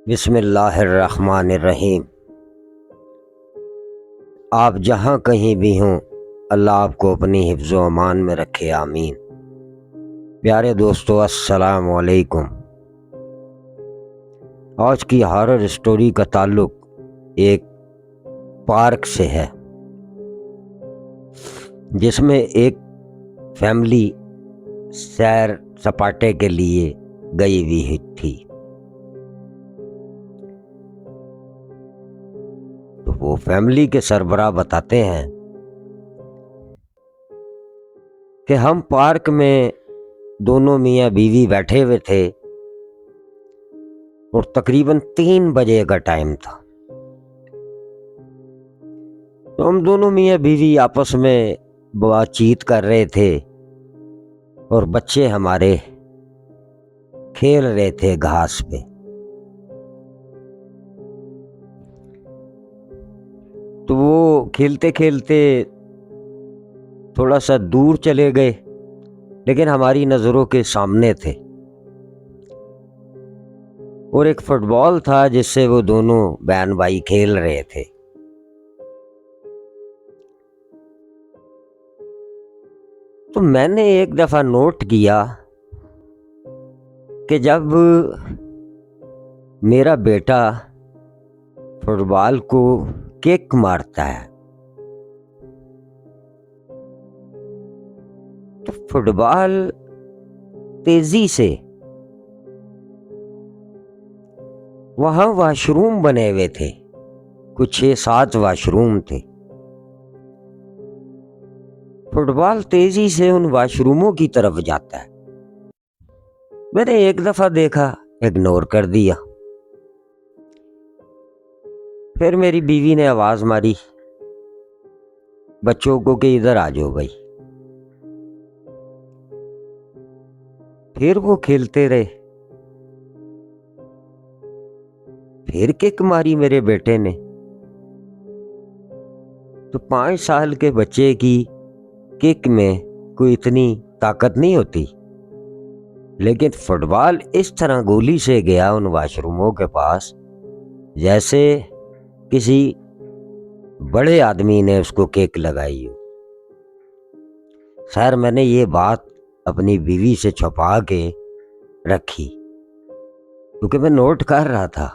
بسم اللہ الرحمن الرحیم۔ آپ جہاں کہیں بھی ہوں، اللہ آپ کو اپنی حفظ و امان میں رکھے، آمین۔ پیارے دوستو، السلام علیکم۔ آج کی ہارر سٹوری کا تعلق ایک پارک سے ہے، جس میں ایک فیملی سیر سپاٹے کے لیے گئی ہوئی تھی۔ تو وہ فیملی کے سربراہ بتاتے ہیں کہ ہم پارک میں دونوں میاں بیوی بیٹھے ہوئے تھے اور تقریباً 3 بجے کا ٹائم تھا۔ تو ہم دونوں میاں بیوی آپس میں بات چیت کر رہے تھے اور بچے ہمارے کھیل رہے تھے گھاس پہ۔ تو وہ کھیلتے کھیلتے تھوڑا سا دور چلے گئے، لیکن ہماری نظروں کے سامنے تھے، اور ایک فٹ بال تھا جس سے وہ دونوں بہن بھائی کھیل رہے تھے۔ تو میں نے ایک دفعہ نوٹ کیا کہ جب میرا بیٹا فٹ بال کو کک مارتا ہے تو فٹ بال تیزی سے، وہاں واش روم بنے ہوئے تھے، کچھ 6-7 واش روم تھے، فٹ بال تیزی سے ان واش روموں کی طرف جاتا ہے۔ میں نے ایک دفعہ دیکھا، اگنور کر دیا۔ پھر میری بیوی نے آواز ماری بچوں کو کہ ادھر آ جاؤ بھائی۔ پھر وہ کھیلتے رہے، پھر کک ماری میرے بیٹے نے۔ تو 5 سال کے بچے کی کک میں کوئی اتنی طاقت نہیں ہوتی، لیکن فٹ بال اس طرح گولی سے گیا ان واش روموں کے پاس جیسے کسی بڑے آدمی نے اس کو کک لگائی ہو۔ خیر، میں نے یہ بات اپنی بیوی سے چھپا کے رکھی، کیونکہ میں نوٹ کر رہا تھا۔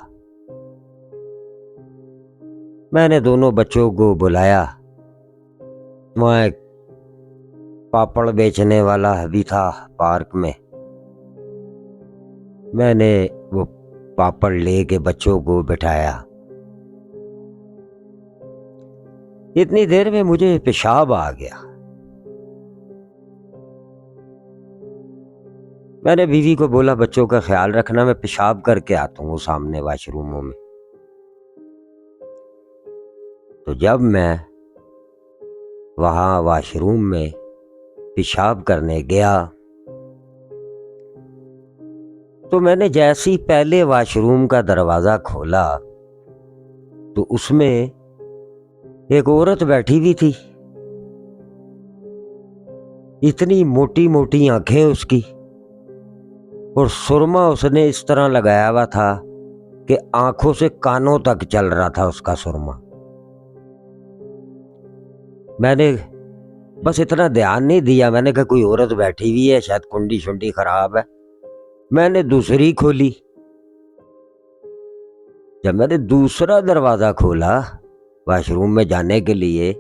میں نے دونوں بچوں کو بلایا، وہاں ایک پاپڑ بیچنے والا بھی تھا پارک میں۔ میں نے وہ پاپڑ لے کے بچوں کو بٹھایا۔ اتنی دیر میں مجھے پیشاب آ گیا۔ میں نے بیوی کو بولا بچوں کا خیال رکھنا، میں پیشاب کر کے آتا ہوں وہ سامنے واش روموں میں۔ تو جب میں وہاں واش روم میں پیشاب کرنے گیا تو میں نے جیسی پہلے واش روم کا دروازہ کھولا تو اس میں ایک عورت بیٹھی ہوئی تھی، اتنی موٹی موٹی آنکھیں اس کی، اور سرما اس نے اس طرح لگایا ہوا تھا کہ آنکھوں سے کانوں تک چل رہا تھا اس کا سرما۔ میں نے بس اتنا دھیان نہیں دیا، میں نے کہا کوئی عورت بیٹھی ہوئی ہے، شاید کنڈی شنڈی خراب ہے۔ میں نے دوسری کھولی۔ جب میں نے دوسرا دروازہ کھولا واش روم میں جانے کے لیے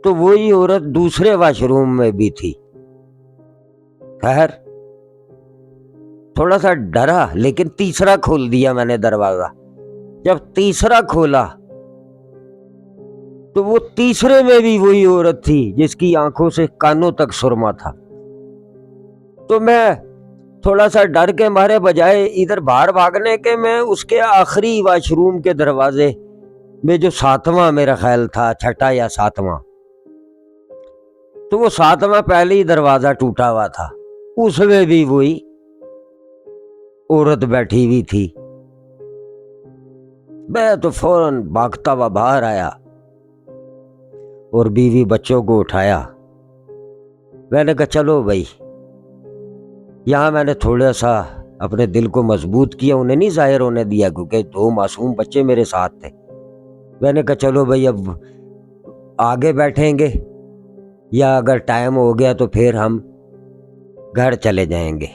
تو وہی عورت دوسرے واش روم میں بھی تھی۔ خیر، تھوڑا سا ڈرا، لیکن تیسرا کھول دیا میں نے دروازہ۔ جب تیسرا کھولا تو وہ تیسرے میں بھی وہی عورت تھی جس کی آنکھوں سے کانوں تک سرما تھا۔ تو میں تھوڑا سا ڈر کے مارے بجائے ادھر باہر بھاگنے کے، میں اس کے آخری واش روم کے دروازے میں، جو 7واں میرا خیال تھا، 6واں یا 7واں، تو وہ 7واں پہلے ہی دروازہ ٹوٹا ہوا تھا، اس میں بھی وہی عورت بیٹھی ہوئی تھی۔ میں تو فوراً بھاگتا ہوا باہر آیا اور بیوی بچوں کو اٹھایا۔ میں نے کہا چلو بھائی، یہاں میں نے تھوڑا سا اپنے دل کو مضبوط کیا، انہیں نہیں ظاہر ہونے دیا، کیونکہ 2 معصوم بچے میرے ساتھ تھے۔ میں نے کہا چلو بھائی اب آگے بیٹھیں گے، یا اگر ٹائم ہو گیا تو پھر ہم گھر چلے جائیں گے۔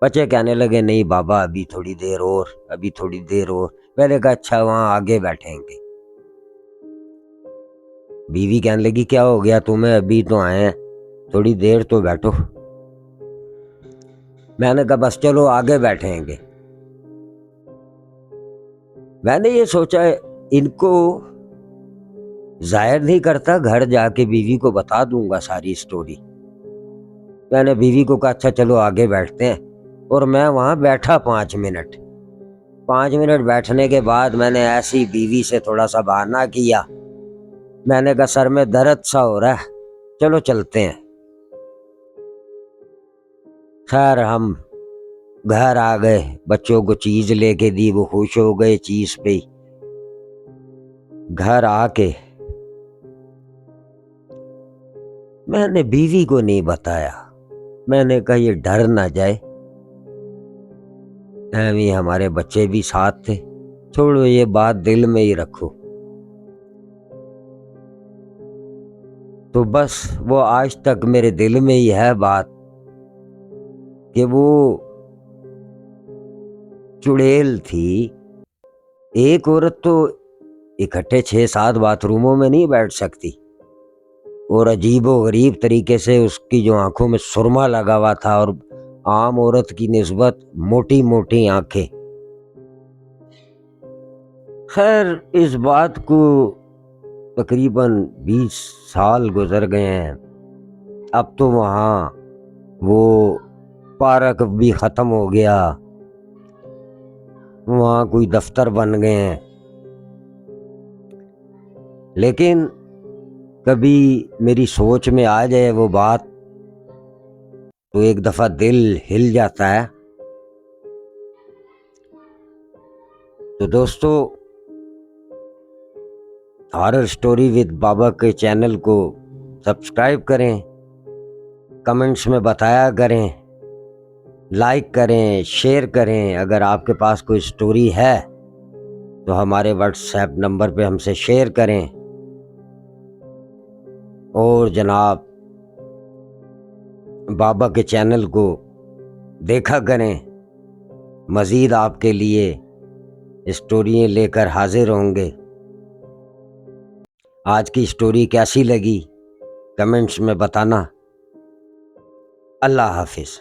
بچے کہنے لگے نہیں بابا ابھی تھوڑی دیر اور، ابھی تھوڑی دیر اور۔ میں نے کہا اچھا وہاں آگے بیٹھیں گے۔ بیوی کہنے لگی کیا ہو گیا تمہیں، ابھی تو آئے ہیں، تھوڑی دیر تو بیٹھو۔ میں نے کہا بس چلو آگے بیٹھیں گے۔ میں نے یہ سوچا ان کو ظاہر نہیں کرتا، گھر جا کے بیوی کو بتا دوں گا ساری سٹوری۔ میں نے بیوی کو کہا اچھا چلو آگے بیٹھتے ہیں، اور میں وہاں بیٹھا 5 منٹ۔ 5 منٹ بیٹھنے کے بعد میں نے ایسی بیوی سے تھوڑا سا بہانہ کیا، میں نے کہا سر میں درد سا ہو رہا ہے، چلو چلتے ہیں۔ خیر ہم گھر آ گئے، بچوں کو چیز لے کے دی، وہ خوش ہو گئے چیز پہ۔ گھر آ کے میں نے بیوی کو نہیں بتایا، میں نے کہا یہ ڈر نہ جائے، ہمارے بچے بھی ساتھ تھے، چھوڑو یہ بات دل میں ہی رکھو۔ تو بس وہ آج تک میرے دل میں ہی ہے بات، کہ وہ چڑیل تھی۔ ایک عورت تو اکٹھے 6-7 باتھ روموں میں نہیں بیٹھ سکتی، اور عجیب و غریب طریقے سے اس کی جو آنکھوں میں سرما لگا ہوا تھا، اور عام عورت کی نسبت موٹی موٹی آنکھیں۔ خیر اس بات کو تقریباً 20 سال گزر گئے ہیں، اب تو وہاں وہ پارک بھی ختم ہو گیا، وہاں کوئی دفتر بن گئے ہیں۔ لیکن کبھی میری سوچ میں آ جائے وہ بات تو ایک دفعہ دل ہل جاتا ہے۔ تو دوستو ہارر سٹوری ود بابا کے چینل کو سبسکرائب کریں، کمنٹس میں بتایا کریں، لائک کریں، شیئر کریں۔ اگر آپ کے پاس کوئی سٹوری ہے تو ہمارے واٹس ایپ نمبر پہ ہم سے شیئر کریں، اور جناب بابا کے چینل کو دیکھا کریں، مزید آپ کے لیے اسٹوریاں لے کر حاضر ہوں گے۔ آج کی سٹوری کیسی لگی کمنٹس میں بتانا۔ اللہ حافظ۔